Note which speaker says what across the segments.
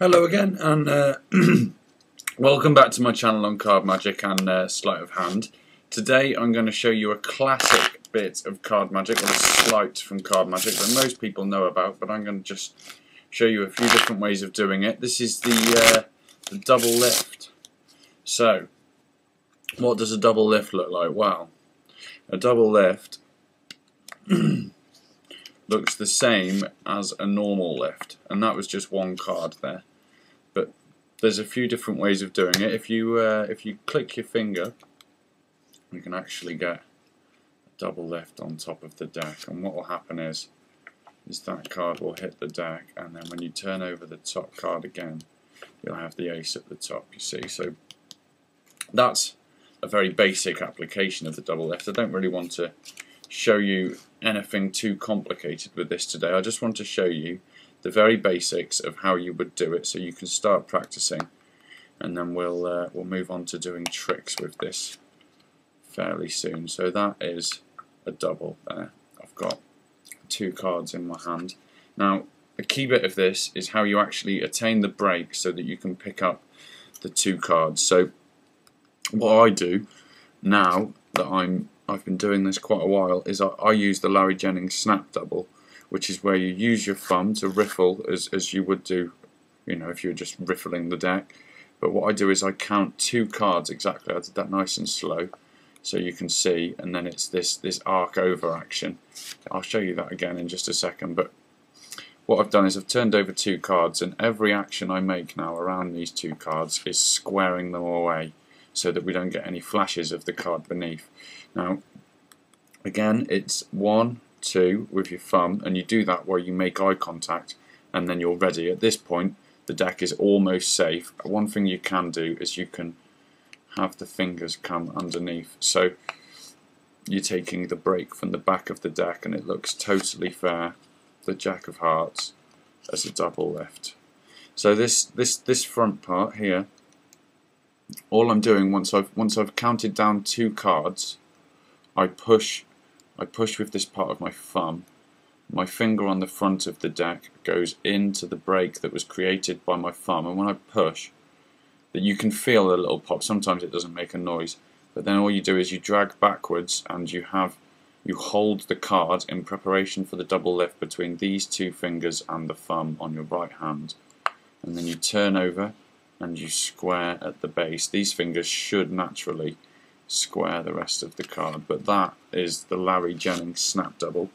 Speaker 1: Hello again, and welcome back to my channel on card magic and sleight of hand. Today I'm going to show you a classic bit of card magic, or a sleight from card magic that most people know about, but I'm going to just show you a few different ways of doing it. This is the double lift. So, what does a double lift look like? Well, a double lift looks the same as a normal lift, and that was just one card there. But there's a few different ways of doing it. If you click your finger, you can actually get a double lift on top of the deck, and what will happen is that card will hit the deck, and then when you turn over the top card again, you'll have the ace at the top, you see. So that's a very basic application of the double lift. I don't really want to show you anything too complicated with this today. I just want to show you the very basics of how you would do it, so you can start practicing, and then we'll move on to doing tricks with this fairly soon. So that is a double there. I've got two cards in my hand. Now the key bit of this is how you actually attain the break so that you can pick up the two cards. So what I do now that I've been doing this quite a while is I use the Jennings snap double, which is where you use your thumb to riffle as you would do, you know, if you were just riffling the deck. But what I do is I count two cards exactly. I did that nice and slow, so you can see, and then it's this arc over action. I'll show you that again in just a second. But what I've done is I've turned over two cards, and every action I make now around these two cards is squaring them away, so that we don't get any flashes of the card beneath. Now, again, it's 1, 2 with your thumb, and you do that where you make eye contact, and then you're ready. At this point, the deck is almost safe. One thing you can do is you can have the fingers come underneath, so you're taking the break from the back of the deck, and it looks totally fair. The Jack of Hearts as a double lift. So this front part here, all I'm doing once I've counted down two cards, I push with this part of my thumb. My finger on the front of the deck goes into the break that was created by my thumb, and when I push, that you can feel a little pop. Sometimes it doesn't make a noise, but then all you do is you drag backwards, and you hold the card in preparation for the double lift between these two fingers and the thumb on your right hand, and then you turn over and you square at the base. These fingers should naturally square the rest of the card, but that is the Jennings snap double.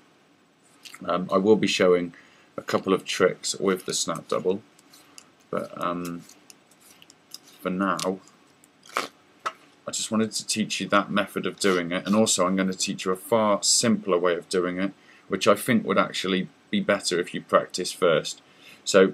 Speaker 1: I will be showing a couple of tricks with the snap double, but for now I just wanted to teach you that method of doing it, and also I'm going to teach you a far simpler way of doing it, which I think would actually be better if you practice first. So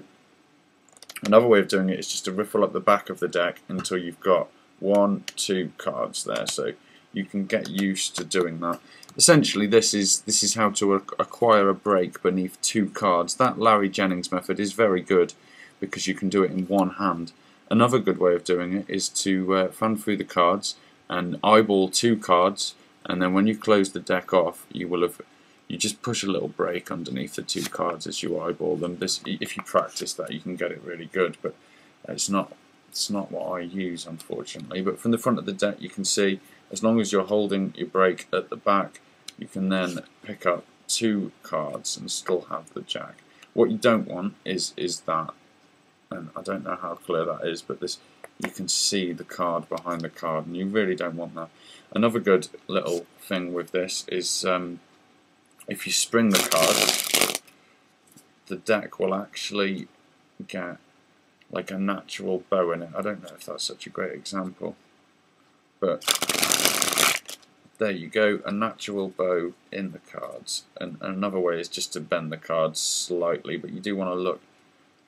Speaker 1: another way of doing it is just to riffle up the back of the deck until you've got 1, 2 cards there, so you can get used to doing that. Essentially, this is how to acquire a break beneath two cards. That Jennings method is very good because you can do it in one hand. Another good way of doing it is to thumb through the cards and eyeball two cards, and then when you close the deck off, you just push a little break underneath the two cards as you eyeball them. If you practice that, you can get it really good, but it's not what I use, unfortunately. But from the front of the deck, you can see, as long as you're holding your break at the back, you can then pick up two cards and still have the jack. What you don't want is that, and I don't know how clear that is, but you can see the card behind the card, and you really don't want that. Another good little thing with this is if you spring the card, the deck will actually get like a natural bow in it. I don't know if that's such a great example, but there you go, a natural bow in the cards. And another way is just to bend the cards slightly, but you do want to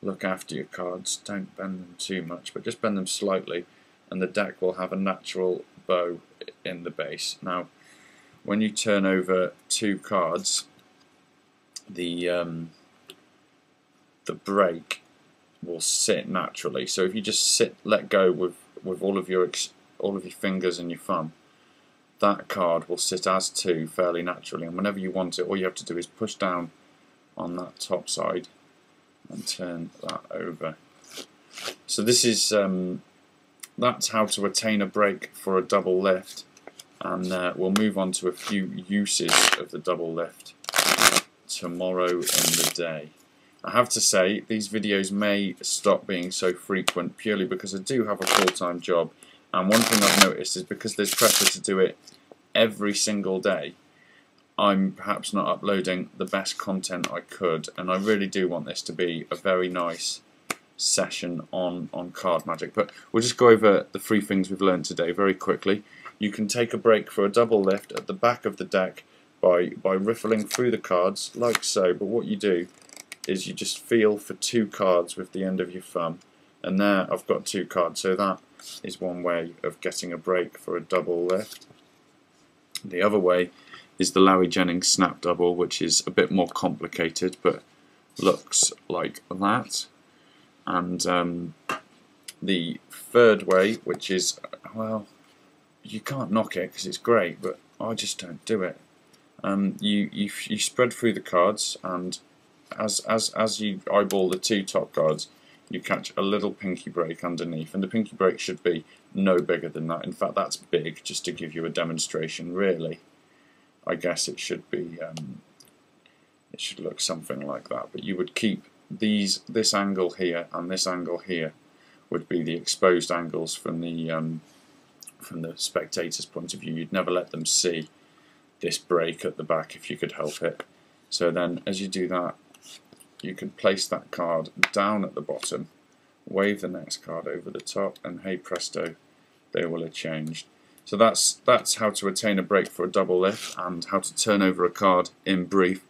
Speaker 1: look after your cards. Don't bend them too much, but just bend them slightly, and the deck will have a natural bow in the base. Now, when you turn over two cards, the break will sit naturally. So if you just let go with all of your fingers and your thumb, that card will sit as two fairly naturally, and whenever you want it, all you have to do is push down on that top side and turn that over, So this is that's how to attain a break for a double lift, and we'll move on to a few uses of the double lift tomorrow in the day. I have to say, these videos may stop being so frequent purely because I do have a full-time job, and one thing I've noticed is because there's pressure to do it every single day, I'm perhaps not uploading the best content I could, and I really do want this to be a very nice session on card magic. But we'll just go over the 3 things we've learned today very quickly. You can take a break for a double lift at the back of the deck by riffling through the cards like so, but what you do is you just feel for 2 cards with the end of your thumb, and there I've got 2 cards, so that is one way of getting a break for a double lift. The other way is the Jennings snap double, which is a bit more complicated but looks like that. And the third way, which is, well, you can't knock it because it's great, but I just don't do it. You spread through the cards, and as you eyeball the 2 top cards, you catch a little pinky break underneath, and the pinky break should be no bigger than that. In fact, that's big, just to give you a demonstration. Really, I guess it should be it should look something like that, but you would keep this angle here and this angle here would be the exposed angles from the spectator's point of view. You'd never let them see this break at the back if you could help it. So then as you do that, you can place that card down at the bottom, wave the next card over the top, and hey presto, they will have changed. So that's how to attain a break for a double lift and how to turn over a card in brief.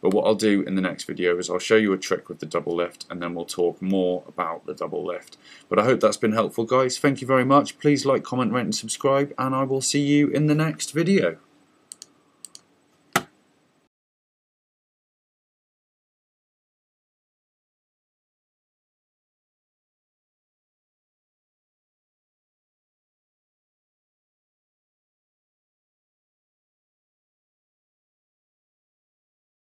Speaker 1: But what I'll do in the next video is I'll show you a trick with the double lift, and then we'll talk more about the double lift. But I hope that's been helpful, guys. Thank you very much. Please like, comment, rate and subscribe, and I will see you in the next video.